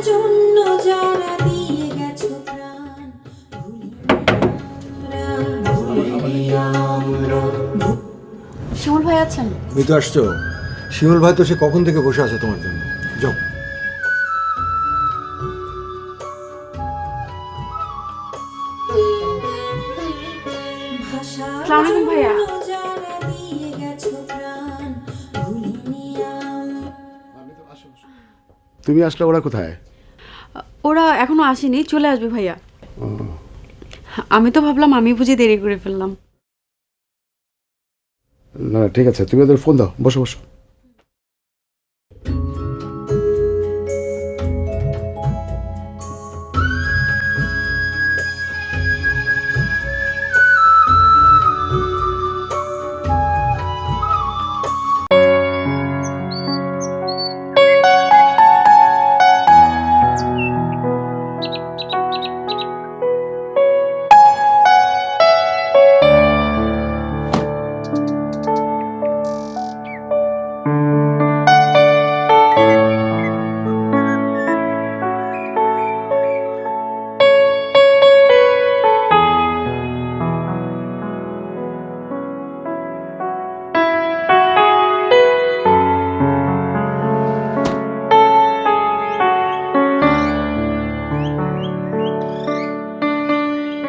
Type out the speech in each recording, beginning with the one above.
জন্য যারা দিয়ে গেছো প্রাণ শিমুল ভাই আছেন? এই তো আসছো। শিমুল ভাই তো সে কখন থেকে বসে আছে তোমার জন্য। যাও। আসসালামু আলাইকুম ভাইয়া। যারা দিয়ে গেছো প্রাণ ভুলিনি তুমি আসলে ওরা কোথায়? ওরা এখনো আসেনি, চলে আসবে ভাইয়া। আমি তো ভাবলাম আমি বুঝি দেরি করে ফেললাম। না ঠিক আছে, তুমি ওদের ফোন দাও। বসো বসো।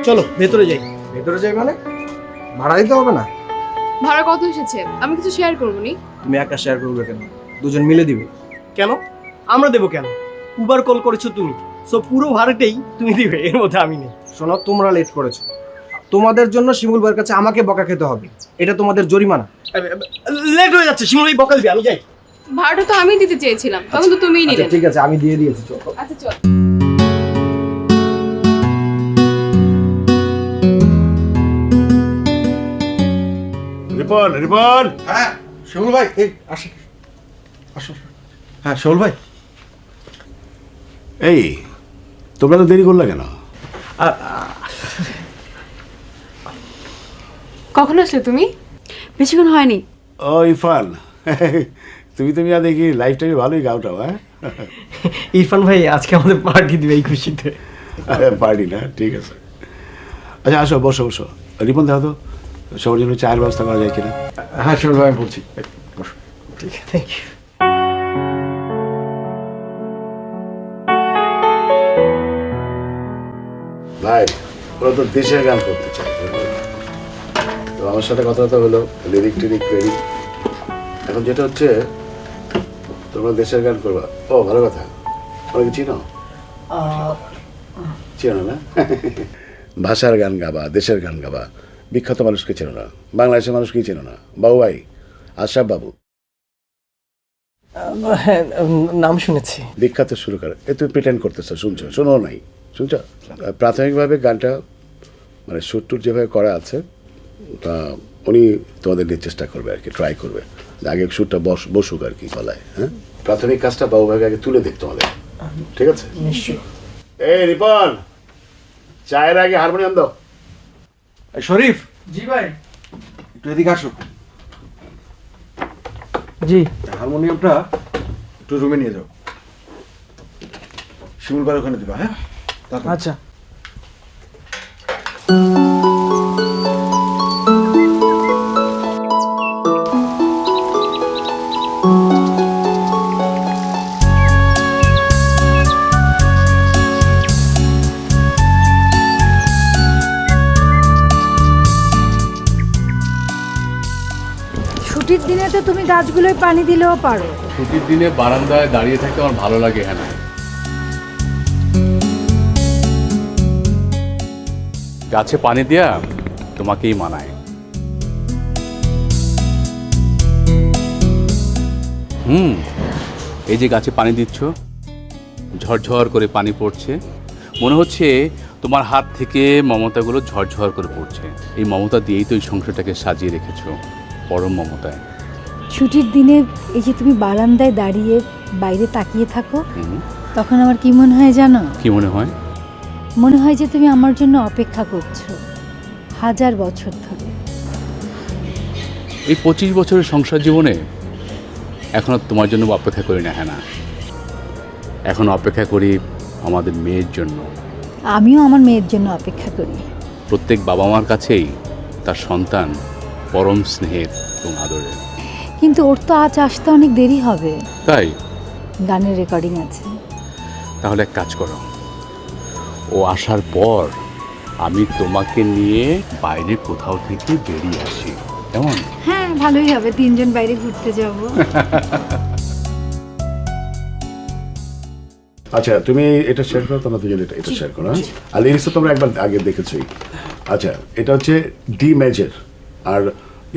চলো ভেতরে যাই। ভেতরে যাই মানে? ভাড়া দিতে হবে না? ভাড়া কত এসেছে? আমি কিছু শেয়ার করবো নি। তুমি একা শেয়ার করবে কেন? দুজন মিলে দিবে। কেন? আমরা দেবো কেন? উবার কল করেছো তুমি, সো পুরো ভাড়াটাই তুমি দিবে, এর মধ্যে আমি নেই। শোনো, তোমরা লেট করেছো, তোমাদের জন্য শিমুল ভাইয়ের কাছে আমাকে বকা খেতে হবে, এটা তোমাদের জরিমানা। লেট হয়ে যাচ্ছে, শিমুল ভাই বকা দিবে, আমি যাই। ভাড়াটা তো আমি দিতে চেয়েছিলাম, তখন তো তুমিই নিলে। ঠিক আছে, আমি দিয়ে দিয়েছি, চলো। আচ্ছা চল। রিপন রিপন। হ্যাঁ শিমুল ভাই, এই আসো আসো। হ্যাঁ শিমুল ভাই। এই তোমরা তো দেরি করলে কেন? কখন আসলে তুমি? বেশিক্ষণ হয়নি। ও ইরফান, তুমি তো মিয়া দেখি লাইফ টাইমে ভালোই গাওটাও। হ্যাঁ ইরফান ভাই আজকে আমাদের পার্টি দিবে এই খুশিতে। পার্টি না, ঠিক আছে। আচ্ছা আসো, বসো বসো। রিপন দেখো তো সবার জন্য চায়ের ব্যবস্থা করা যায় কিনা। হ্যাঁ শিমুল ভাই আমি বলছি। বসো। ঠিক আছে, থ্যাংক ইউ। ভাই ওরা তো দেশের গান করতে চায়, তো আমার সাথে কথা হলো, লিরিক টিরিক রেডি। এখন যেটা হচ্ছে তোমরা দেশের গান করবা। ও ভালো কথা, ওরা কি চিনো? চেনো না? ভাষার গান গাবা, দেশের গান গাবা, বিখ্যাত মানুষকে চেনো না, বাংলাদেশের মানুষকেই চেনো না। বাবু ভাই, আশরাফ বাবু হ্যাঁ, নাম শুনেছি। বিখ্যাত শুরু করে। এ তুমি প্রিটেন্ড করতেছো, শুনছো? শোনো নাই, শুনছো? প্রাথমিকভাবে গানটা মানে সুর টুর যেভাবে করা আছে, তা উনি তোমাদের নিয়ে চেষ্টা করবে আর কি, ট্রাই করবে আগে সুরটা বসুক আর কি গলায়। হ্যাঁ, প্রাথমিক কাজটা বাবু ভাইকে আগে তুলে দেখ তোমাদের, ঠিক আছে? নিশ্চয়ই। এই রিপন, চায়ের আগে হারমোনিয়াম দাও। শরীফ, জি ভাই। একটু এদিকে আসো। জি। হারমোনিয়ামটা একটু রুমে নিয়ে যাও। শিমুল ভাই ওখানে দিবা। হ্যাঁ আচ্ছা। ছুটির দিনে তো তুমি গাছগুলোয় পানি দিলেও পারো। ছুটির দিনে বারান্দায় দাঁড়িয়ে থাকতে আমার ভালো লাগে। হ্যাঁ না, গাছে পানি দেয়া তোমাকেই মানায়। এই যে গাছে পানি দিচ্ছ, ঝরঝর করে পানি পড়ছে, মনে হচ্ছে তোমার হাত থেকে মমতাগুলো ঝরঝর করে পড়ছে। এই মমতা দিয়েই তো এই সংসারটাকে সাজিয়ে রেখেছো, পরম মমতায়। ছুটির দিনে এই যে তুমি বারান্দায় দাঁড়িয়ে বাইরে তাকিয়ে থাকো, তখন আমার কি মনে হয় জানো? কি মনে হয়? মনে হয় যে তুমি আমার জন্য অপেক্ষা করছো 1000 বছর ধরে। এই 25 বছরের সংসার জীবনে এখনো তোমার জন্য অপেক্ষা করি না। হ্যাঁ না, এখন অপেক্ষা করি আমাদের মেয়ের জন্য। আমিও আমার মেয়ের জন্য অপেক্ষা করি। প্রত্যেক বাবা মার কাছেই তার সন্তান পরম স্নেহের এবং আদরের। কিন্তু ওর তো আজ আসতে অনেক দেরি হবে, তাই গানের রেকর্ডিং আছে। তাহলে এক কাজ করো, ও আসার পর আমি তোমাকে নিয়ে বাইরে কোথাও থেকে বেরিয়ে আসি, কেমন? হ্যাঁ, ভালোই হবে, 3 জন বাইরে ঘুরতে যাব। আচ্ছা, তুমি এটা শেয়ার করো, তোমরা দুজন এটা শেয়ার করো। হ্যাঁ, আর লিরিক্স তো তোমরা একবার আগে দেখেছোই। আচ্ছা, এটা হচ্ছে ডি মেজর আর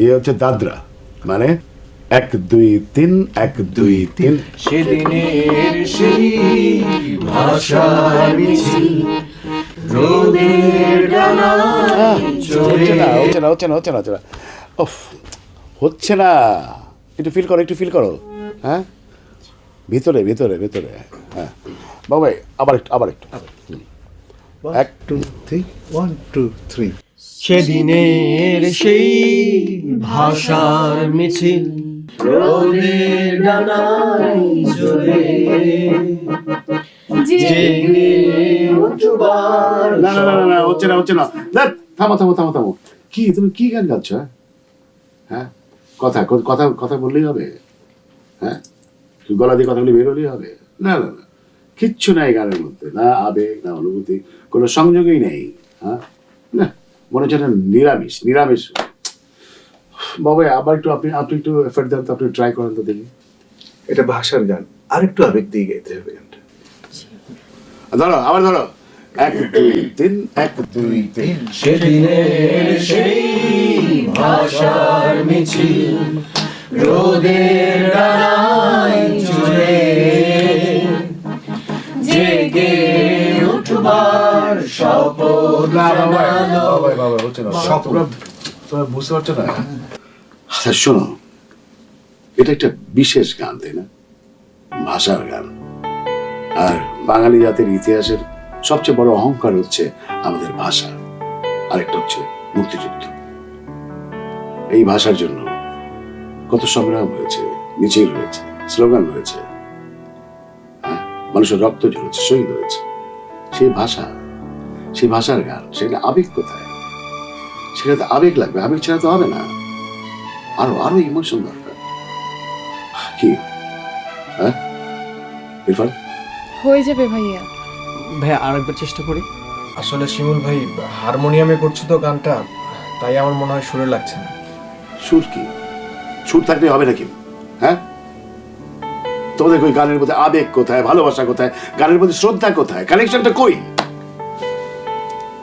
ইয়ে হচ্ছে দাদরা, মানে 1 2 3 1 2 3। সেদিনের সেই ভাষার মিছিল রোদের হচ্ছে না। ওফ, হচ্ছে না। একটু ফিল করো, হ্যাঁ, ভিতরে। হ্যাঁ বাবাই, আবার একটু 1 2 3 1 2 3। সেদিনের সেই ভাষার মিছিল রোদের ডানায় চলে জেগে উঠবার। না, হচ্ছে না। থামো। কি তুমি কি গান গাচ্ছ? হ্যাঁ, কথা বললেই হবে? হ্যাঁ, গলা দিয়ে কথাগুলি বেরোলেই হবে? না, কিচ্ছু নাই গানের মধ্যে, না আবেগ, না অনুভূতি, কোনো সংযোগই নেই। হ্যাঁ, না, মনে হচ্ছে না নিরামিষ। বাবা, আবার একটু আপনি একটু এফর্ট দেন তো, আপনি ট্রাই করেন তো দেখি। এটা ভাষার গান, আর একটু আবেগ দিয়ে গাইতে হবে গানটা। আবার ধরো 1 2 3 1 2 3। সেদিনের সেই ভাষার মিছিল রোদের ডানায় চলে জেগে উঠবার শপথ জানালো। বাবা, হচ্ছে না, তোমরা বুঝতে পারছো না। আচ্ছা শোনো, এটা একটা বিশেষ গান, তাই না? ভাষার গান। আর বাঙালি জাতির ইতিহাসের সবচেয়ে বড় অহংকার হচ্ছে আমাদের ভাষা, আরেকটা হচ্ছে মুক্তিযুদ্ধ। এই ভাষার জন্য কত সংগ্রাম হয়েছে, মিছিল হয়েছে, স্লোগান হয়েছে, হ্যাঁ, মানুষের রক্ত ঝরেছে, শহীদ হয়েছে। সেই ভাষার গান, সেটা আবেগ কোথায়? সেটাতে আবেগ লাগবে, আবেগ ছাড়া তো হবে না। আরো ইমোশন দরকার। কি হ্যাঁ ইরফান? হয়ে যাবে ভাইয়া। ভাইয়া আরেকবার চেষ্টা করি। আসলে শিমুল ভাই হারমোনিয়ামে করছো তো গানটা, তাই আমার মনে হয় সুরে লাগছে না। সুর কি? সুর থাকলে হবে নাকি? হ্যাঁ, তোমাদের ওই গানের মধ্যে আবেগ কোথায়, ভালোবাসা কোথায়, গানের মধ্যে শ্রদ্ধা কোথায়, কানেকশনটা কই?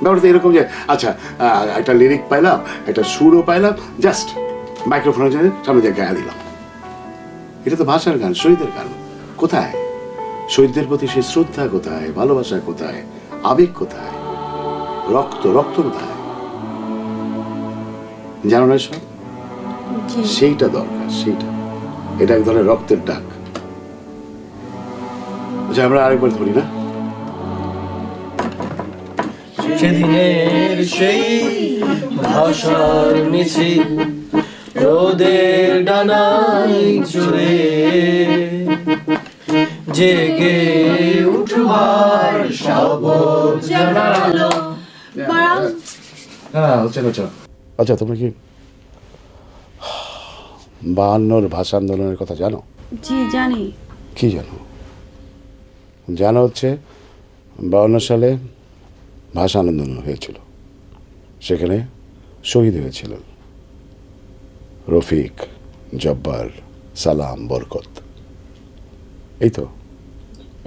ব্যাপারটা এরকম যে আচ্ছা একটা লিরিক পাইলাম, একটা সুরও পাইলাম, জাস্ট মাইক্রোফোনের সামনে দিয়ে গায়ে দিলাম। এটা তো ভাষার গান, শহীদের গান। কোথায় শহীদদের প্রতি সেই শ্রদ্ধা কোথায়, ভালোবাসা কোথায়, আবেগ কোথায়, রক্ত কোথায়? জানো না সব? সেইটা দরকার, সেইটা। এটা এক ধরনের রক্তের ডাক। আচ্ছা, আমরা আরেকবার ধরি না? সেদিনের সেই ভাষার মিছিল রোদের ডানায় চলে জেগে উঠবার শপথ জানালো। হ্যাঁ, হচ্ছে। আচ্ছা, তোমরা কি 52 ভাষা আন্দোলনের কথা জানো? জি জানি। কি জানো হচ্ছে 52 সালে ভাষা আন্দোলন হয়েছিল, সেখানে শহীদ হয়েছিলেন রফিক, জব্বার, সালাম, বরকত। এই তো,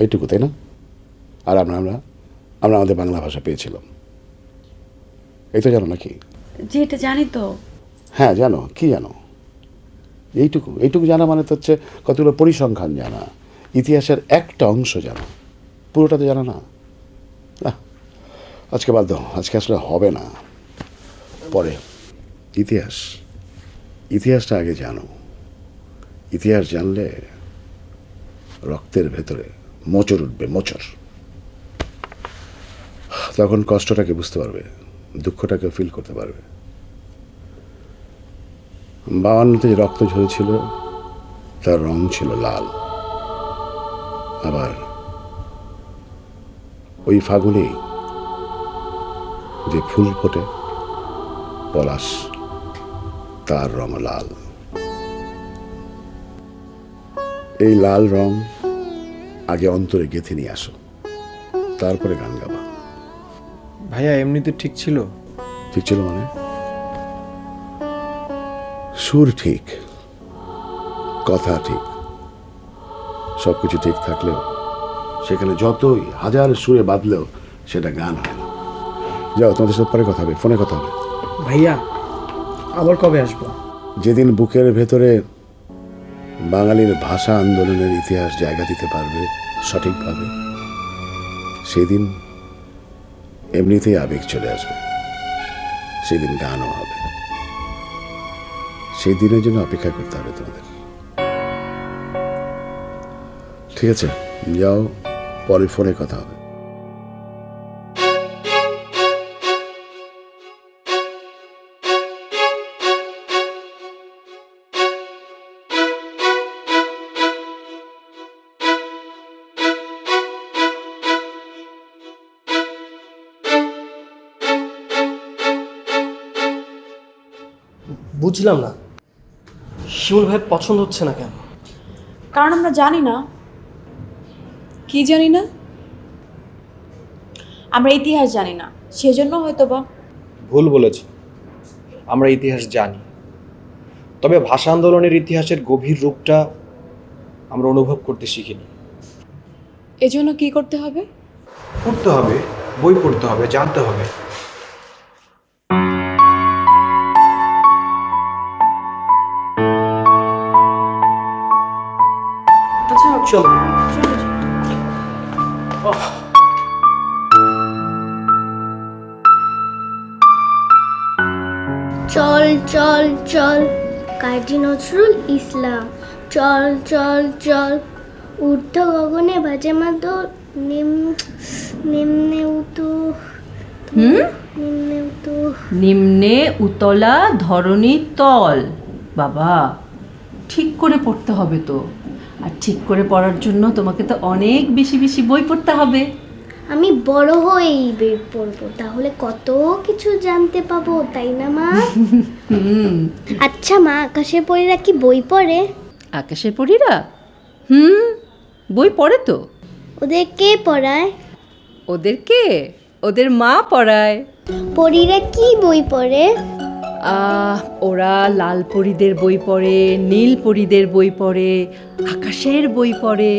এইটুকু, তাই না? আর আমরা আমাদের বাংলা ভাষা পেয়েছিলাম। এই তো জানো নাকি? জি এটা জানি তো। হ্যাঁ জানো। কি জানো? এইটুকু জানা মানে তো হচ্ছে কতগুলো পরিসংখ্যান জানা, ইতিহাসের একটা অংশ জানা, পুরোটা তো জানা না। আজকে বাদ দাও, আজকে আসলে হবে না। পরে ইতিহাসটা আগে জানো। ইতিহাস জানলে রক্তের ভেতরে মোচড় উঠবে, মোচড়। তখন কষ্টটাকে বুঝতে পারবে, দুঃখটাকে ফিল করতে পারবে। 52তে যে রক্ত ঝরেছিল তার রং ছিল লাল, আবার ওই ফাগুনেই যে ফুল ফোটে পলাশ, তার রং লাল। এই লাল রং আগে অন্তরে গেঁথে নিয়ে আসো, তারপরে গান গাবা। ভাইয়া এমনিতে ঠিক ছিল? ঠিক ছিল মানে? সুর ঠিক, কথা ঠিক, সবকিছু ঠিক থাকলেও সেখানে যতই হাজার সুরে বাঁধলেও সেটা গান হয় না। যাও, তোমাদের সাথে পরে কথা হবে, ফোনে কথা হবে। ভাইয়া আবার কবে আসবো? যেদিন বুকের ভেতরে বাঙালির ভাষা আন্দোলনের ইতিহাস জায়গা দিতে পারবে সঠিকভাবে, সেদিন এমনিতেই আবেগ চলে আসবে, সেদিন গানও হবে। সেই দিনের জন্য অপেক্ষা করতে হবে তোমাদের। ঠিক আছে, যাও, পরে ফোনে কথা হবে। বুঝলাম না, শিমুল ভাই পছন্দ হচ্ছে না কেন? কারণ আমরা জানি না। কি জানি না? আমরা ইতিহাস জানি না, সেজন্য হয়তো বা। ভুল বলেছ, আমরা ইতিহাস জানি, তবে ভাষা আন্দোলনের ইতিহাসের গভীর রূপটা আমরা অনুভব করতে শিখিনি। এজন্য কি করতে হবে? পড়তে হবে, বই পড়তে হবে, জানতে হবে। আচ্ছা চলো। চলো চলো। চল চল চল কাজী নজরুল ইসলাম। চল চল চল ঊর্ধ্ব গগনে বাজে মাদল, নিম্নে উতু নিম্নে উতু। নিম্নে উতলা ধরণী তল। বাবা, ঠিক করে পড়তে হবে তো, আর ঠিক করে পড়ার জন্য তোমাকে তো অনেক বেশি বেশি বই পড়তে হবে। আমি বড় হয়েই বই পড়বো, তাহলে কত কিছু জানতে পাবো, তাই না মা? আচ্ছা মা, আকাশের পরীরা কি বই পড়ে? আকাশের পরীরা? বই পড়ে তো। ওদের কে পড়ায়? ওদেরকে ওদের মা পড়ায়। পরীরা কি বই পড়ে? ওরা লাল পরীদের বই পড়ে, নীল পরীদের বই পড়ে, আকাশের বই পড়ে।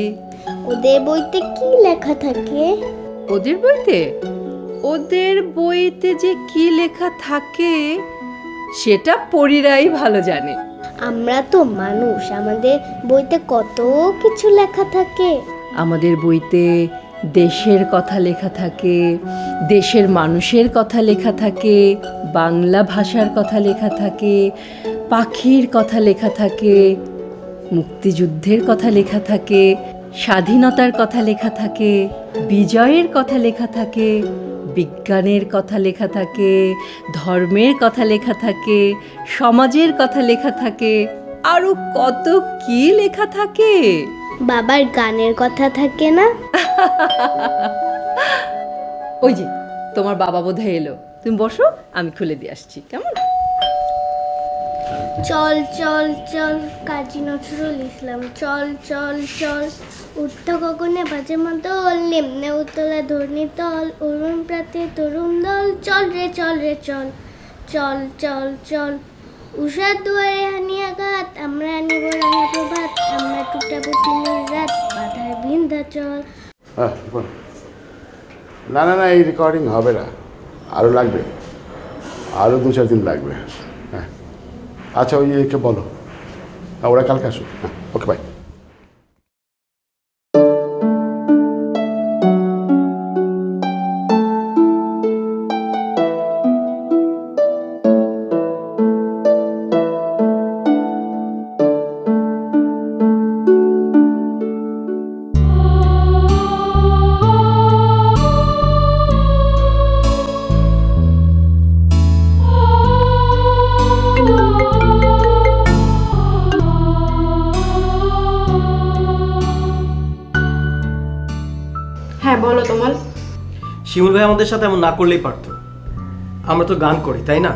ওদের বইতে কি লেখা থাকে? ওদের বইতে? ওদের বইতে যে কি লেখা থাকে সেটা পরীরাই ভালো জানে। আমরা তো মানুষ, আমাদের বইতে কত কিছু লেখা থাকে। আমাদের বইতে দেশের কথা লেখা থাকে, দেশের মানুষের কথা লেখা থাকে, বাংলা ভাষার কথা লেখা থাকে, পাখির কথা লেখা থাকে, মুক্তিযুদ্ধের কথা লেখা থাকে, স্বাধীনতার কথা লেখা থাকে, বিজয়ের কথা লেখা থাকে, বিজ্ঞানের কথা লেখা থাকে, ধর্মের কথা লেখা থাকে, সমাজের কথা লেখা থাকে, আরো কত কি লেখা থাকে। বাবার গানের কথা থাকে না? ওই যে তোমার বাবা বোধহয় এলো, তুমি বসো, আমি খুলে দিয়ে আসছি, কেমন? চল চল চল কাজী নজরুল ইসলাম। চল চল চল ঊর্ধ্ব গগনে বাজে মাদল, নিম্নে উতলা ধরণী তল, অরুণ প্রাতে তরুণ দল। চল রে চল রে চল, চল চল চল উষার দুয়ারে হানি আঘাত, আমরা আনিব রাঙা প্রভাত, আমরা টুটাবো দিনের রাত, বাধার বিন্ধ্যাচল। না না না, এই রেকর্ডিং হবে না, আরও লাগবে, আরও 2-4 দিন লাগবে। হ্যাঁ আচ্ছা, ওই একে বলো, ওরা কালকে আসো। হ্যাঁ, ওকে, বাই। হ্যাঁ বলো তোমাল। শিমুল ভাই আমাদের সাথে এমন না করলেই পারতো। আমরা তো গান করি, তাই না?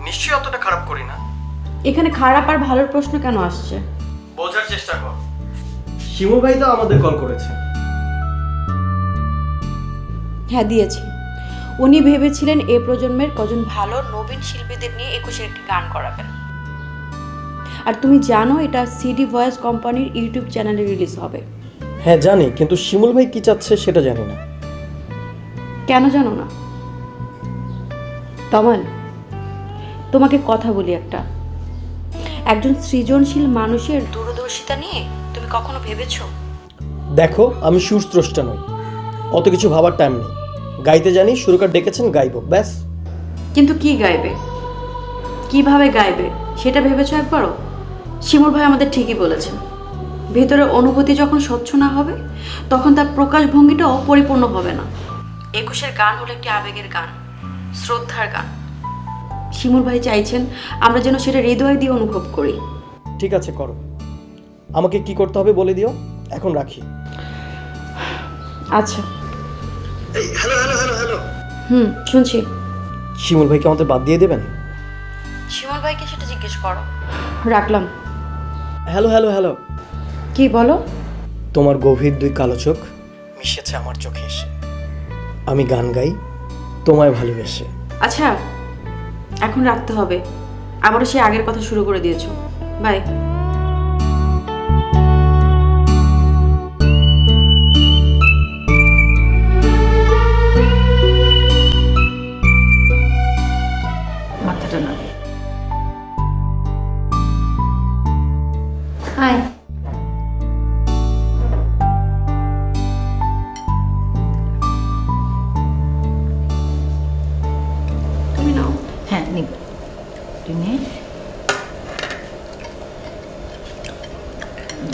নিশ্চয়ই অতটা খারাপ করি না। এখানে খারাপ আর ভালোর প্রশ্ন কেন আসছে? বোঝার চেষ্টা কর। শিমুল ভাই তো আমাদের কল করেছে। হ্যাঁ, দিয়েছি। উনি ভেবেছিলেন এ প্রজন্মের কজন ভালো নবীন শিল্পীদের নিয়ে 21-এর একটি গান করাবেন। আর তুমি জানো এটা সিডি ভয়েস কোম্পানির ইউটিউব চ্যানেলে রিলিজ হবে। হ্যাঁ জানি, কিন্তু শিমুল ভাই কি চাচ্ছে সেটা জানি না। কেন জানো না? তমাল, তোমাকে কথা বলি একটা। একজন সৃজনশীল মানুষের দূরদর্শিতা নিয়ে তুমি কখনো ভেবেছো? দেখো, আমি সুরস্রষ্টা নই, অত কিছু ভাবার টাইম নেই। গাইতে জানি, সুরকার ডেকেছেন, গাইবো, ব্যাস। কিন্তু কি গাইবে, কিভাবে গাইবে সেটা ভেবেছো একবারও? শিমুল ভাই আমাদের ঠিকই বলেছেন, ভেতরের অনুভূতি যখন স্বচ্ছ না হবে তখন তার প্রকাশভঙ্গিটাও পরিপূর্ণ হবে না। 21-এর গান হলো একটি আবেগের গান, শ্রদ্ধার গান। শিমুল ভাই চাইছেন আমরা যেন সেটা হৃদয় দিয়ে অনুভব করি। ঠিক আছে, করো। আমাকে কি করতে হবে বলে দিও, এখন রাখি। আচ্ছা। Hello hello hello hello. শুনছি। শিমুল ভাইকে আমাদের বাদ দিয়ে দেবেন? শিমুল ভাইকে সেটা জিজ্ঞেস করো। রাখলাম। Hello hello hello. কি বলো? তোমার গভীর দুই কালো চোখ মিশেছে আমার চোখে এসে, আমি গান গাই তোমায় ভালোবেসে। আচ্ছা, এখন রাখতে হবে, আবারও সে আগের কথা শুরু করে দিয়েছো। বাই। মাথাটা না। আয়। তুমি নাও। হ্যাঁ, নিব। তুই নে।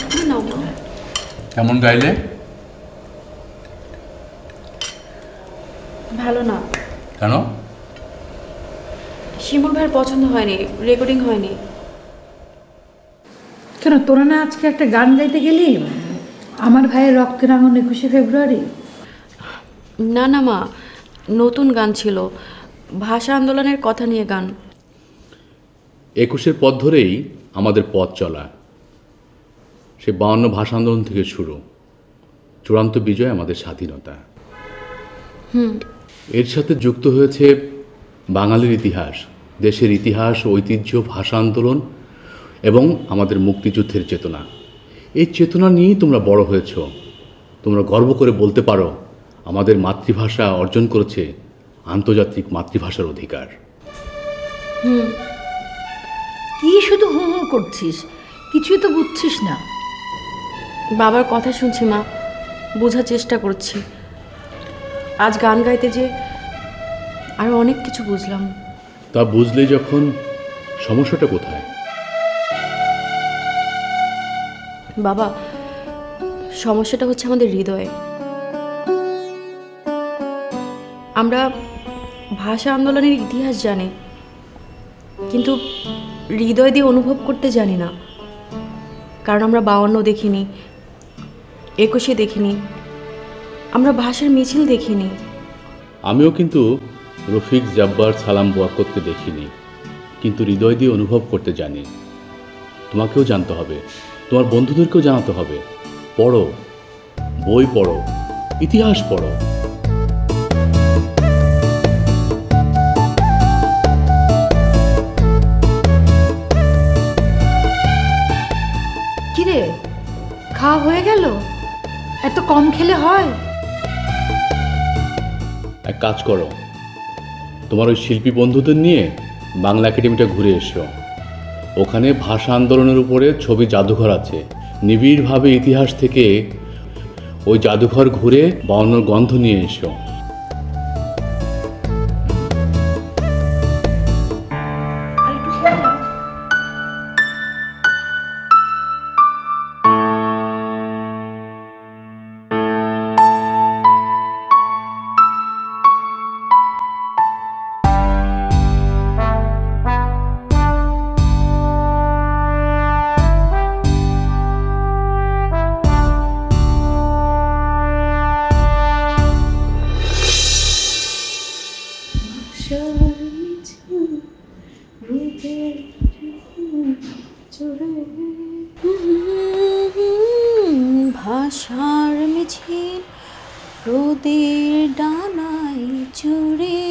তুমি নাও না। কেমন গাইলে? ভালো না। কেন? শিমুল ভাইয়ের পছন্দ হয়নি, রেকর্ডিং হয়নি। কেন, তোরা না আজকে একটা গান গাইতে গেলি, আমার ভাইয়ের রক্তের আঙুল 21শে ফেব্রুয়ারি? না না মা, নতুন গান ছিল, ভাষা আন্দোলনের কথা নিয়ে গান। 21-এর পথ ধরেই আমাদের পথ চলা। সে 52 ভাষা আন্দোলন থেকে শুরু, চূড়ান্ত বিজয় আমাদের স্বাধীনতা। এর সাথে যুক্ত হয়েছে বাঙালির ইতিহাস, দেশের ইতিহাস, ঐতিহ্য, ভাষা আন্দোলন এবং আমাদের মুক্তিযুদ্ধের চেতনা। এই চেতনা নিয়েই তোমরা বড় হয়েছ। তোমরা গর্ব করে বলতে পারো আমাদের মাতৃভাষা অর্জন করেছে আন্তর্জাতিক মাতৃভাষার অধিকার। কি শুধু হুঁ হুঁ করছিস, কিছুই তো বুঝছিস না। বাবার কথা শুনছি মা, বোঝার চেষ্টা করছি। আজ গান গাইতে যে আরো অনেক কিছু বুঝলাম। তা বুঝলে যখন, সমস্যাটা কোথায়? বাবা, সমস্যাটা হচ্ছে আমাদের হৃদয়ে। আমরা ভাষা আন্দোলনের ইতিহাস জানি, কিন্তু হৃদয় দিয়ে অনুভব করতে জানি না। কারণ আমরা 52 দেখিনি, 21 দেখিনি, আমরা ভাষার মিছিল দেখিনি। আমিও কিন্তু রফিক, জব্বার, সালাম, বরকতকে দেখিনি, কিন্তু হৃদয় দিয়ে অনুভব করতে জানি। তোমাকেও জানতে হবে, তোমার বন্ধুদেরকেও জানাতে হবে। পড়ো, বই পড়ো, ইতিহাস পড়ো। কিরে, খাওয়া হয়ে গেল? এত কম খেলে হয়? এক কাজ করো, তোমার ওই শিল্পী বন্ধুদের নিয়ে বাংলা একাডেমিটা ঘুরে এসো। ওখানে ভাষা আন্দোলনের উপরে ছবি জাদুঘর আছে। নিবিড়ভাবে ইতিহাস থেকে ওই জাদুঘর ঘুরে 52 গন্ধ নিয়ে এসো। আশার মিছিল রোদের ডানায় চড়ে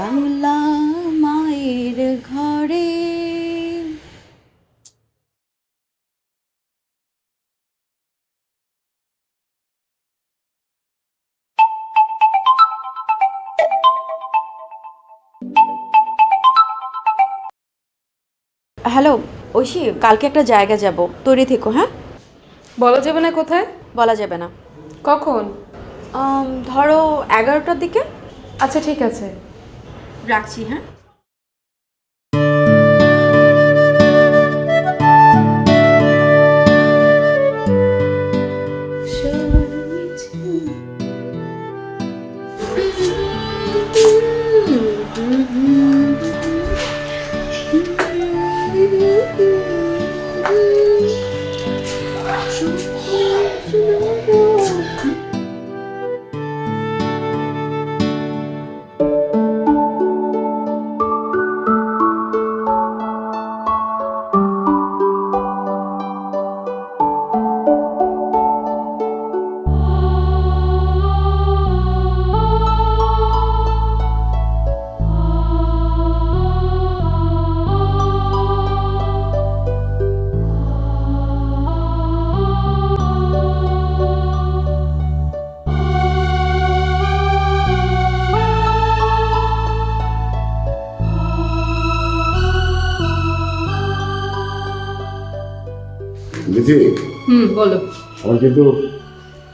বাংলা মায়ের ঘরে। হ্যালো ঐশী, কালকে একটা জায়গা যাব, তৈরি থেকো। হ্যাঁ, বলা যাবে না কোথায়, বলা যাবে না। কখন? ধরো 11টার দিকে। আচ্ছা ঠিক আছে, রাখছি। হ্যাঁ, দিদি, বলো। আমার কিন্তু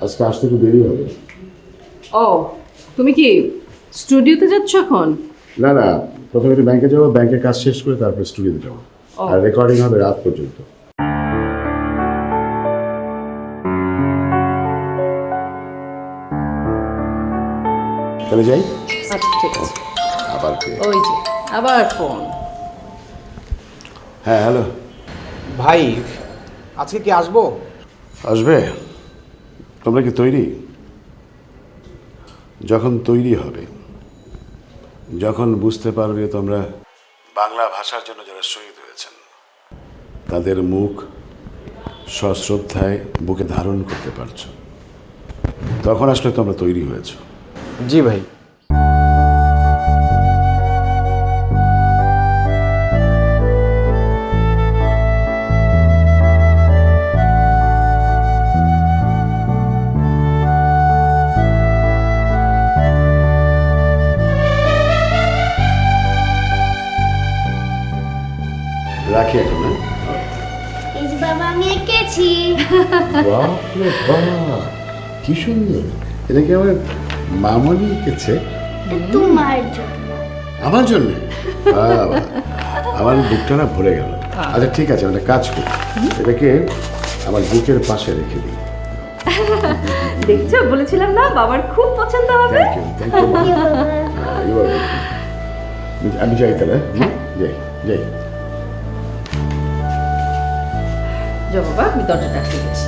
আজকে আসতে একটু দেরি হবে। ও, তুমি কি স্টুডিওতে যাচ্ছ এখন? না না, প্রথমে একটু ব্যাংকে যাবো, ব্যাংকের কাজ শেষ করে তারপর স্টুডিওতে যাবো। আর রেকর্ডিং হবে রাত পর্যন্ত। তাহলে যাই। আচ্ছা ঠিক আছে। আবার ওই যে আবার ফোন। হ্যাঁ হ্যালো ভাই, আজকে কি আসবো? আসবে? তোমরা কি তৈরি? যখন তৈরি হবে, যখন বুঝতে পারবে তোমরা বাংলা ভাষার জন্য যারা শহীদ হয়েছেন তাদের মুখ সশ্রদ্ধায় বুকে ধারণ করতে পারছো, তখন আসলে তোমরা তৈরি হয়েছো। জি ভাই। রাখি এখন। এই যে বাবা আমি এঁকেছি। বাপরে বাপ, কি সুন্দর! এটা কি আমার মামনি এঁকেছে? তোমার জন্য। আমার জন্য? আমার বুকটা না ভরে গেল। আচ্ছা ঠিক আছে, একটা কাজ করি, এটাকে আমার বুকের পাশে রেখে দিই। দেখছো, বলেছিলাম না বাবার খুব পছন্দ হবে। Thank you. আমি যাই তাহলে। যাই যাই। যাও বাবা, আমি দরজাটা আসতে গেছি।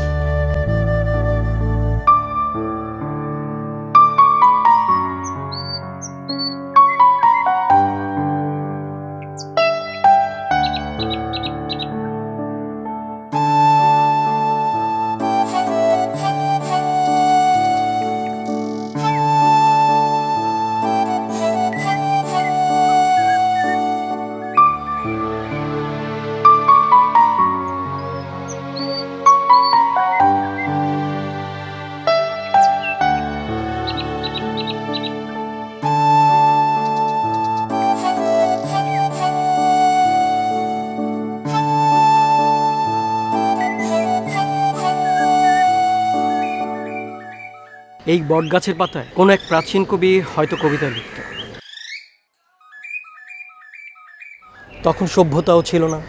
এই বটগাছের পাতায় কোনো এক প্রাচীন কবি হয়তো কবিতা লিখত। তখন সভ্যতাও ছিল না,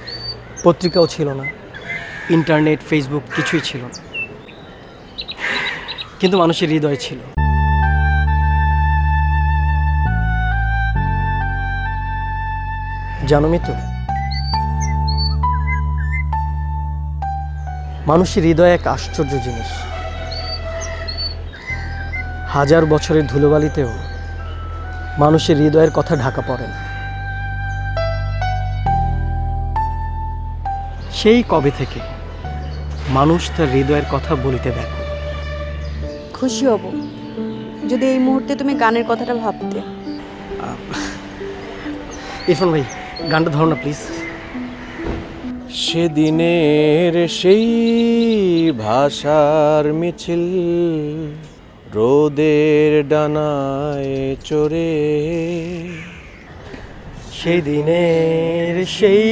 পত্রিকাও ছিল না, ইন্টারনেট, ফেসবুক কিছুই ছিল না, কিন্তু মানুষের হৃদয় ছিল। জানো মিতু, মানুষের হৃদয় এক আশ্চর্য জিনিস। হাজার বছরের ধুলোবালিতেও মানুষের হৃদয়ের কথা ঢাকা পড়ে না। সেই কবে থেকে মানুষ তার হৃদয়ের কথা বলিতে দেখো। খুশি হব যদি এই মুহূর্তে তুমি গানের কথাটা ভাবতে। ইরফান ভাই, গানটা ধরো না প্লিজ। সেদিনের সেই ভাষার মিছিল রোদের ডানায় চড়ে, সেই দিনের সেই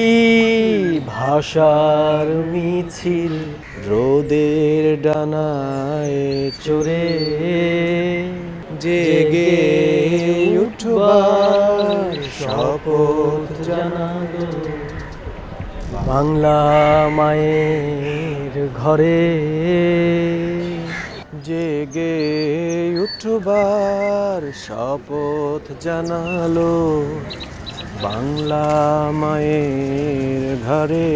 ভাষার মিছিল রোদের ডানায় চড়ে জেগে উঠবার শপথ জানালো বাংলা মায়ের ঘরে। জেগে উঠবার শপথ জানালো বাংলা মায়ের ঘরে।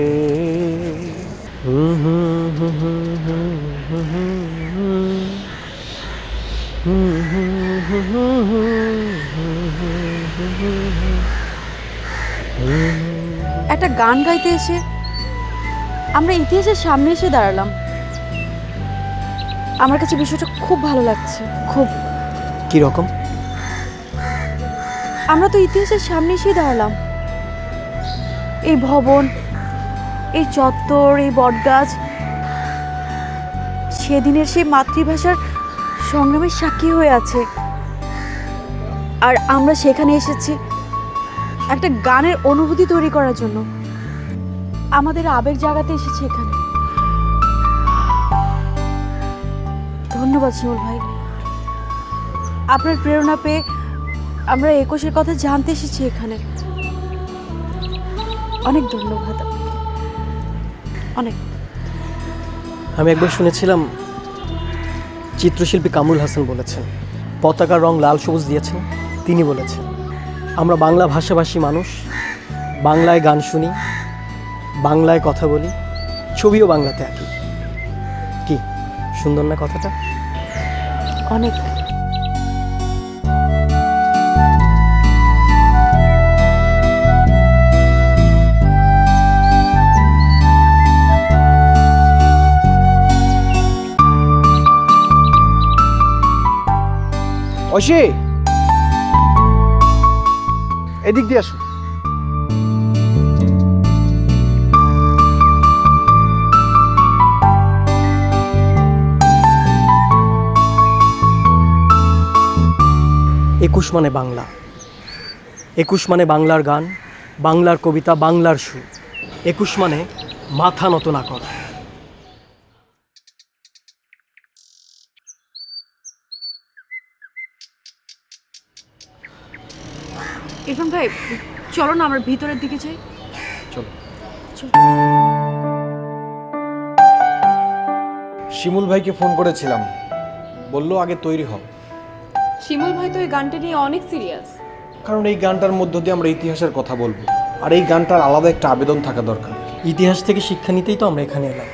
একটা গান গাইতে এসে আমরা ইতিহাসের সামনে এসে দাঁড়ালাম। আমার কাছে বিষয়টা খুব ভালো লাগছে, খুব। কি রকম? আমরা তো ইতিহাসের সামনে এসে দাঁড়ালাম। এই ভবন, এই চত্বর, এই বটগাছ সেদিনের সেই মাতৃভাষার সংগ্রামের সাক্ষী হয়ে আছে। আর আমরা সেখানে এসেছি একটা গানের অনুভূতি তৈরি করার জন্য। আমাদের আবেগ জাগাতে এসেছি এখানে। ধন্যবাদ শিমুল ভাই, আপনার প্রেরণা পেয়ে আমরা 21-এর কথা জানতে এসেছি এখানে। অনেক ধন্যবাদ, অনেক। আমি একবার শুনেছিলাম চিত্রশিল্পী কামরুল হাসান বলেছেন, পতাকার রং লাল সবুজ দিয়েছেন তিনি বলেছেন, আমরা বাংলা ভাষাভাষী মানুষ, বাংলায় গান শুনি, বাংলায় কথা বলি, ছবিও বাংলাতে আঁকি। কি সুন্দর না কথাটা? অনেক। ঐশী, এদিক দিয়ে আসো। একুশ মানে বাংলা, 21 মানে বাংলার গান, বাংলার কবিতা, বাংলার সুর। 21 মানে মাথা নত না করা। ইরফান ভাই, চলো না আমরা ভিতরের দিকে যাই। চলো। চলো। শিমুল ভাইকে ফোন করেছিলাম, বললো আগে তৈরি হও। শিমুল ভাই তো এই গানটা নিয়ে অনেক সিরিয়াস। কারণ এই গানটার মধ্য দিয়ে আমরা ইতিহাসের কথা বলবো, আর এই গানটার আলাদা একটা আবেদন থাকা দরকার। ইতিহাস থেকে শিক্ষা নিতেই তো আমরা এখানে এলাম।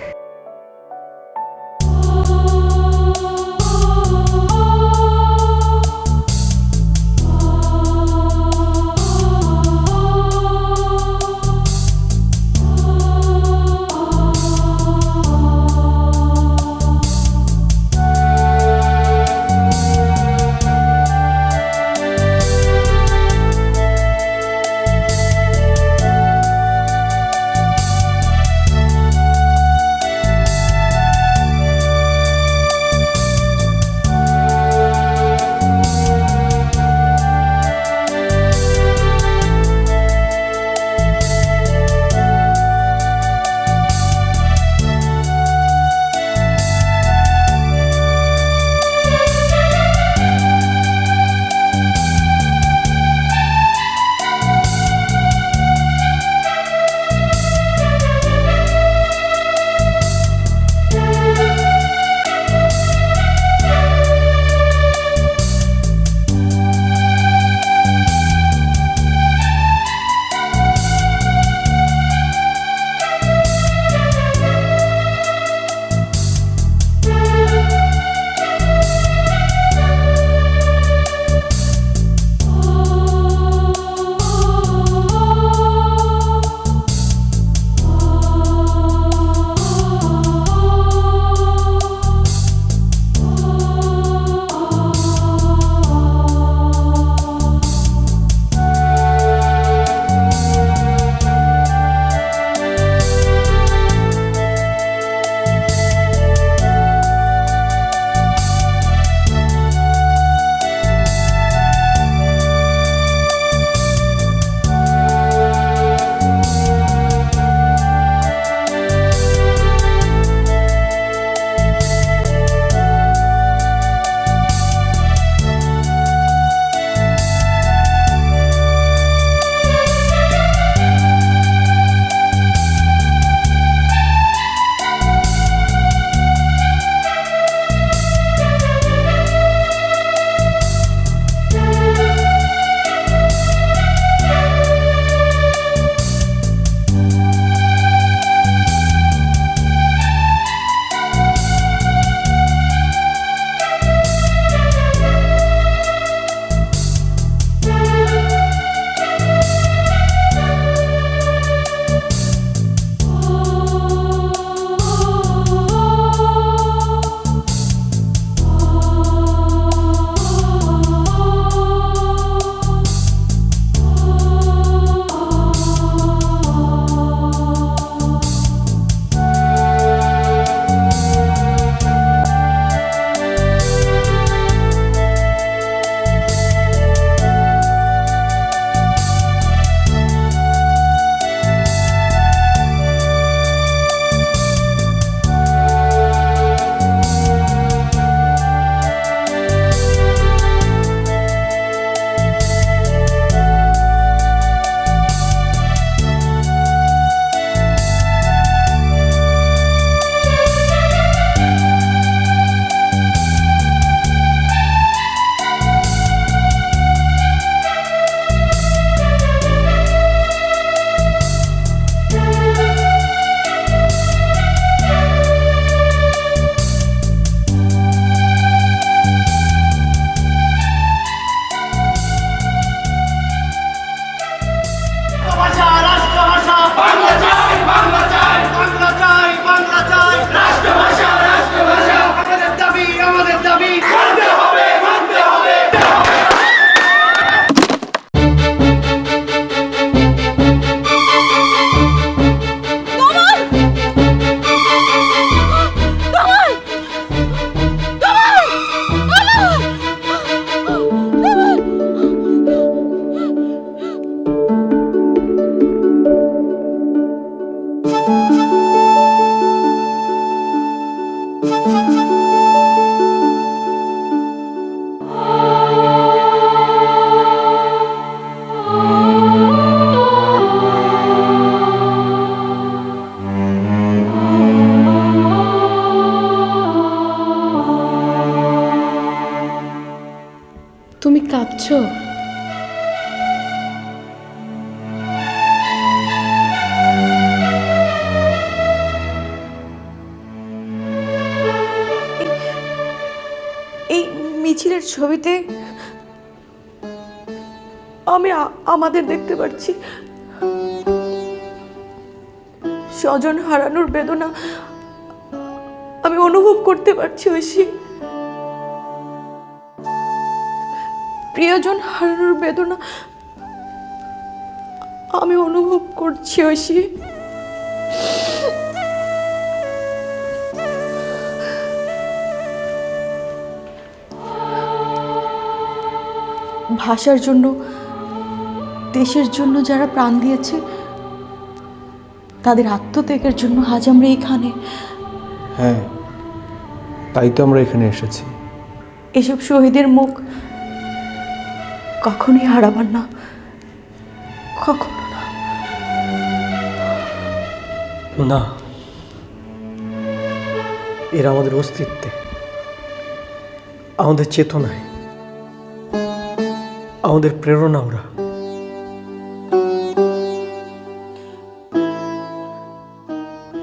বুঝছো? এই মিছিলের ছবিতে আমি আমাদের দেখতে পাচ্ছি। স্বজন হারানোর বেদনা আমি অনুভব করতে পারছি ঐশী। প্রিয়জন হারানোর বেদনা আমি অনুভব করছি ঐশী। ভাষার জন্য, দেশের জন্য যারা প্রাণ দিয়েছে তাদের আত্মত্যাগের জন্য আজ আমরা এখানে। হ্যাঁ, তাই তো আমরা এখানে এসেছি। এসব শহীদের মুখ কখনোই হারাবার না, কখনো না। না, এরা আমাদের অস্তিত্বে, আমাদের চেতনায়, আমাদের প্রেরণা ওরা।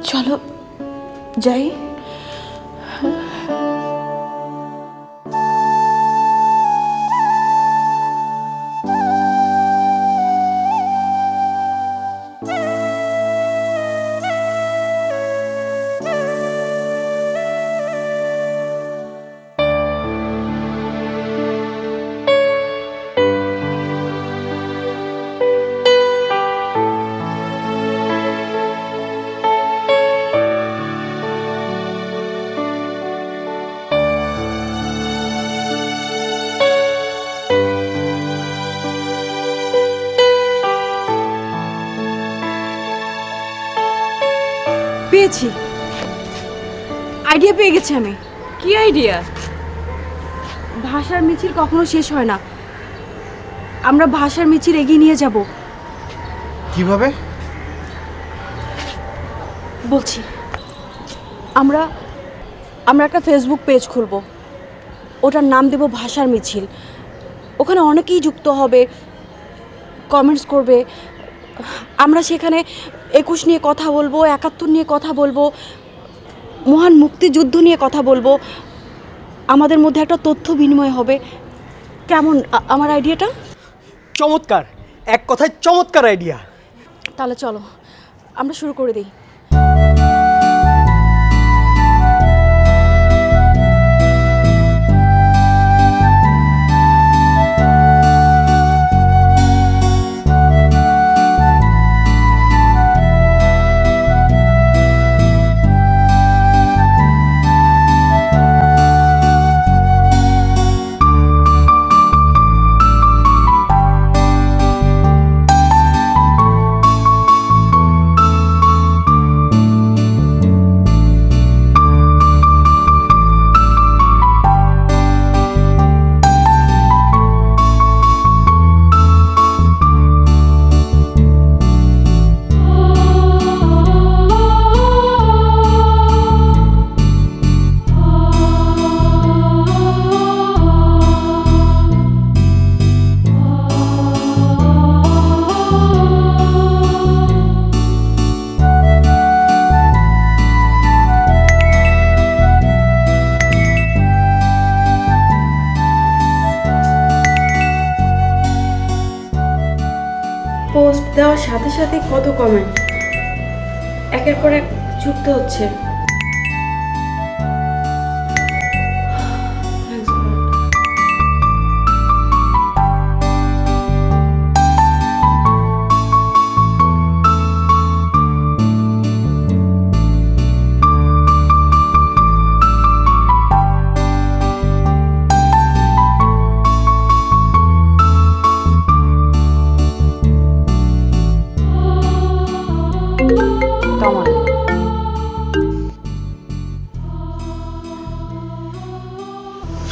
চলো যাই। পেয়েছি, আইডিয়া পেয়ে গেছি আমি। কি আইডিয়া? ভাষার মিছিল কখনো শেষ হয় না, আমরা ভাষার মিছিল এগিয়ে নিয়ে যাব। কিভাবে? বলছি, আমরা আমরা একটা ফেসবুক পেজ খুলব, ওটার নাম দেব ভাষার মিছিল। ওখানে অনেকেই যুক্ত হবে, কমেন্টস করবে। আমরা সেখানে 21 নিয়ে কথা বলবো, 71 নিয়ে কথা বলবো, মহান মুক্তিযুদ্ধ নিয়ে কথা বলবো। আমাদের মধ্যে একটা তথ্য বিনিময় হবে। কেমন আমার আইডিয়াটা? চমৎকার, এক কথায় চমৎকার আইডিয়া। তাহলে চলো আমরা শুরু করে দিই। পোস্ট দেওয়ার সাথে সাথে কত কমেন্ট একের পর এক যুক্ত হচ্ছে।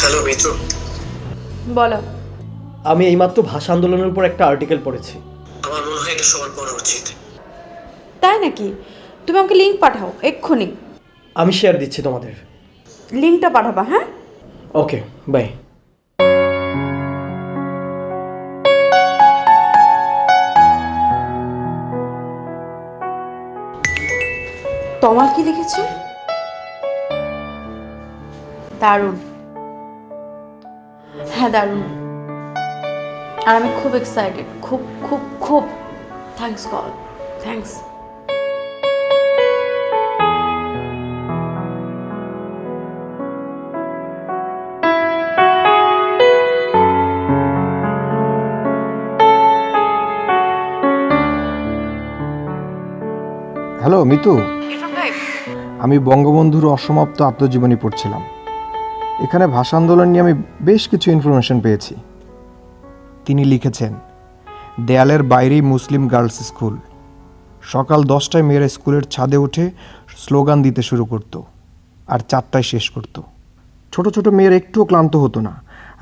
হ্যালো মিত্র, বলো। আমি এইমাত্র ভাষা আন্দোলনের উপর একটা আর্টিকেল পড়েছি। আমার মনে হয় এটা সবার পড়া উচিত। তাই নাকি? তুমি আমাকে লিঙ্ক পাঠাও এক্ষুনি। আমি শেয়ার দিচ্ছি তোমাদের। লিঙ্কটা পাঠাবা, হ্যাঁ? ওকে, বাই। তমাল কি লিখেছে? দারুণ। হ্যাঁ দারুণ। আর আমি খুব এক্সাইটেড, খুব খুব খুব। Thanks god, thanks. Hello Mitu, Irfan ভাই, আমি বঙ্গবন্ধুর অসমাপ্ত আত্মজীবনী পড়ছিলাম। এখানে ভাষা আন্দোলন নিয়ে আমি বেশ কিছু ইনফরমেশন পেয়েছি। তিনি লিখেছেন, দেয়ালের বাইরেই মুসলিম গার্লস স্কুল। সকাল 10টায় মেয়েরা স্কুলের ছাদে উঠে স্লোগান দিতে শুরু করত, আর 4টায় শেষ করত। ছোট ছোট মেয়েরা একটুও ক্লান্ত হতো না।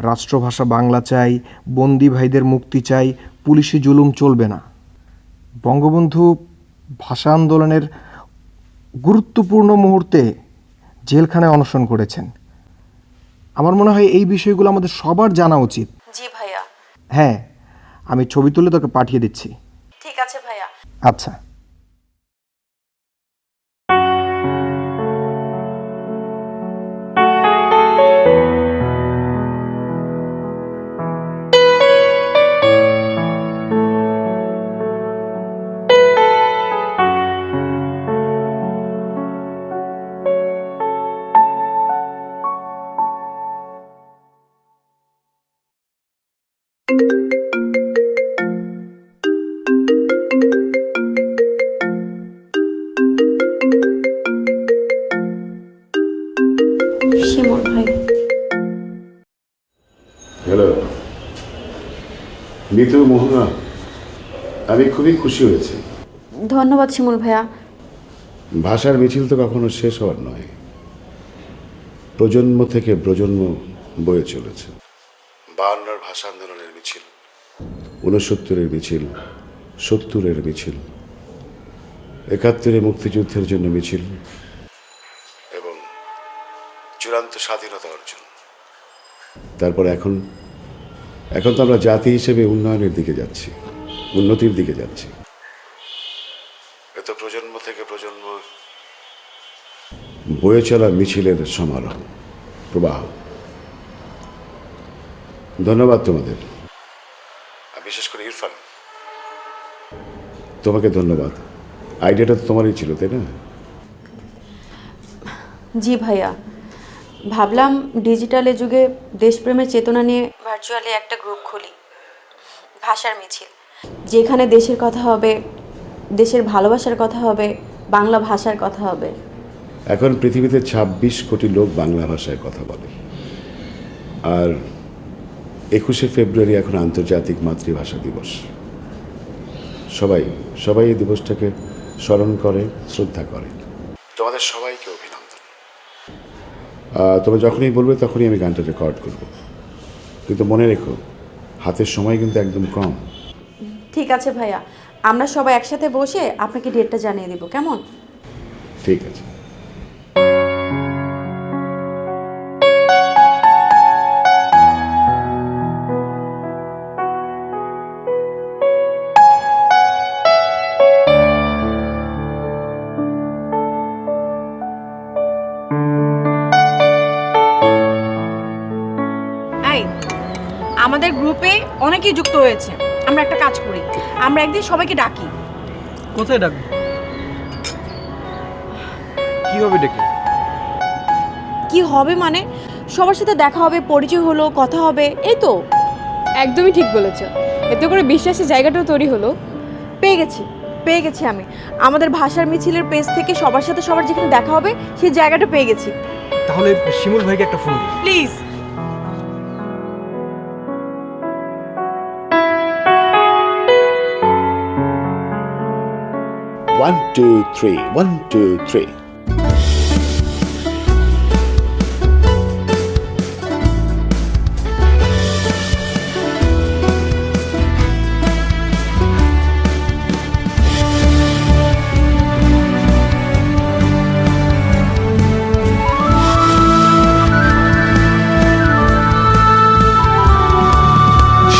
রাষ্ট্রভাষা বাংলা চাই, বন্দি ভাইদের মুক্তি চাই, পুলিশি জুলুম চলবে না। বঙ্গবন্ধু ভাষা আন্দোলনের গুরুত্বপূর্ণ মুহূর্তে জেলখানায় অনশন করেছেন। আমার মনে হয় এই বিষয়গুলো আমাদের সবার জানা উচিত। জি ভাইয়া। হ্যাঁ, আমি ছবি তুলে তোকে পাঠিয়ে দিচ্ছি। ঠিক আছে ভাইয়া। আচ্ছা। শিমুল ভাই। হ্যালো মিতু, মোহনা, আমি খুবই খুশি হয়েছি। ধন্যবাদ শিমুল ভাইয়া। ভাষার মিছিল তো কখনো শেষ হওয়ার নয়, প্রজন্ম থেকে প্রজন্ম বয়ে চলেছে। 52 ভাষা আন্দোলনের মিছিল, 69-এর মিছিল, 70-এর মিছিল, 71-এ মুক্তিযুদ্ধের জন্য মিছিল এবং চূড়ান্ত স্বাধীনতা অর্জন। তারপর এখন তো আমরা জাতি হিসেবে উন্নয়নের দিকে যাচ্ছি, উন্নতির দিকে যাচ্ছি। এত প্রজন্ম থেকে প্রজন্ম বয়ে চলা মিছিলের সমারোহ, প্রবাহ। ধন্যবাদ তোমাদের, বিশেষ করে ইরফান, তোমাকে ধন্যবাদ। আইডিয়াটা তো তোমারই ছিল, তাই না? জি ভাইয়া, ভাবলাম ডিজিটাল যুগে দেশপ্রেমের চেতনা নিয়ে ভার্চুয়ালি একটা গ্রুপ খুলি, ভাষার মিছিল, যেখানে দেশের কথা হবে, দেশের ভালোবাসার কথা হবে, বাংলা ভাষার কথা হবে। এখন পৃথিবীতে 26 কোটি লোক বাংলা ভাষায় কথা বলে, আর 21শে ফেব্রুয়ারি এখন আন্তর্জাতিক মাতৃভাষা দিবস। সবাই এই দিবসটাকে স্মরণ করে, শ্রদ্ধা করে। তোমাদের সবাইকে অভিনন্দন। তোমরা যখনই বলবে তখনই আমি গানটা রেকর্ড করব, কিন্তু মনে রেখো হাতের সময় কিন্তু একদম কম। ঠিক আছে ভাইয়া, আমরা সবাই একসাথে বসে আপনাকে ডেটটা জানিয়ে দেব, কেমন? ঠিক আছে। আমাদের গ্রুপে অনেকেই যুক্ত হয়েছে। আমরা একটা কাজ করি, আমরা একদিন সবাইকে ডাকি। কোথায় ডাকবো? কি হবে ডেকে? কি হবে মানে সবার সাথে দেখা হবে, পরিচয় হলো, কথা হবে, এই তো। একদমই ঠিক বলেছ। এতে করে বিশ্বাসের জায়গাটাও তৈরি হলো। পেয়ে গেছি আমি। আমাদের ভাষার মিছিলের পেজ থেকে সবার সাথে সবার যেখানে দেখা হবে সেই জায়গাটা পেয়ে গেছি। তাহলে শিমুল ভাইকে একটা ফোন দিই। প্লিজ। One, two, three. 1, 2, 3.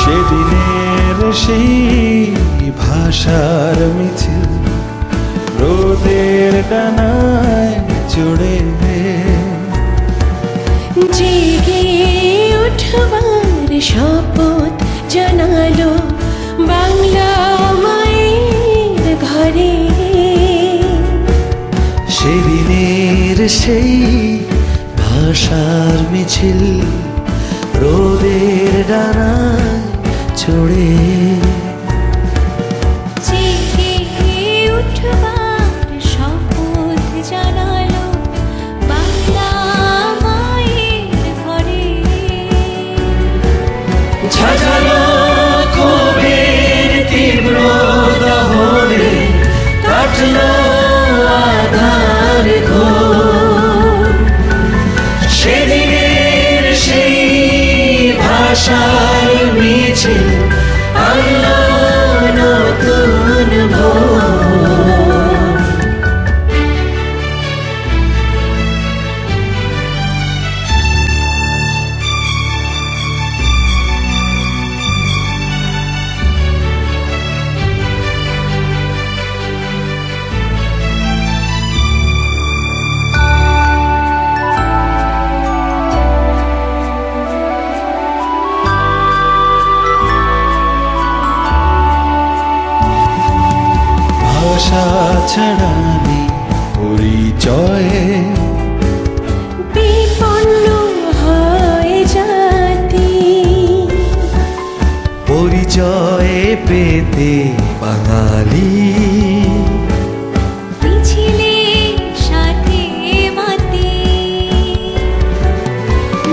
সেদিনের সেই ভাষার মিছিল, রোদের ডানায় চড়ে জেগে উঠবার শপথ জানালো বাংলা মায়ের ঘরে। সেদিনের সেই ভাষার মিছিল রোদের ডানায় চড়ে জেগে উঠবার শপথ জানালো বাংলা মায়ের ঘরে। ঝাঁঝালো ক্ষোভের তীব্র দহনে কাটলো আধার ঘোর। সেদিনের সেই ভাষার মিছিল আনলো নতুন ভোর। ভাষা ছাড়া নেই পরিচয়ে বিপন্ন হয় জাতি। পরিচয়ে পেতে বাঙালি মিছিলের সাথে মাতি।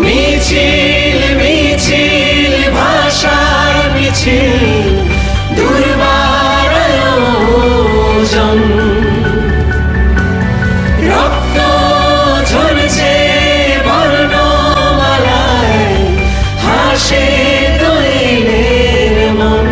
মিছিল মিছিল ভাষার মিছিল দুর্বার আয়োজন। রক্ত ঝরছে বর্ণমালায় হাসে দোয়েলের মন।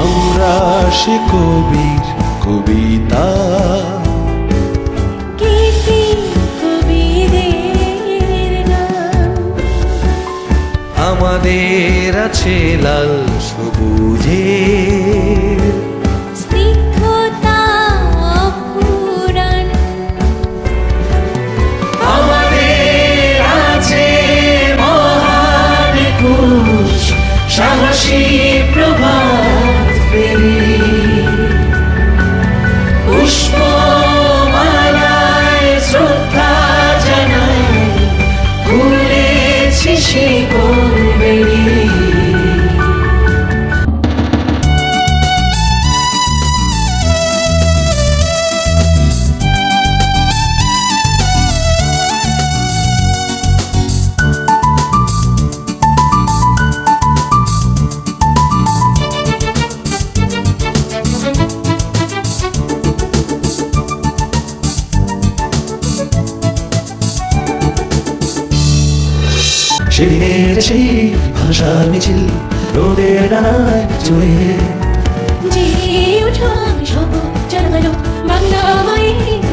আমরা সে কবির কবিতা গীতি কবিদের গান। আমাদের আছে লাল সবুজের স্নিগ্ধতা অফুরান। আমাদের আছে মহান একুশ সাহসী প্রভাত ফেরি। পুষ্পমালায় শ্রদ্ধা জানাই খুলেছি শিকল বেরি। সেদিনের সেই ভাষার মিছিল রোদের ডানায় চড়ে জেগে উঠবার শপথ জানালো বাংলা মায়ের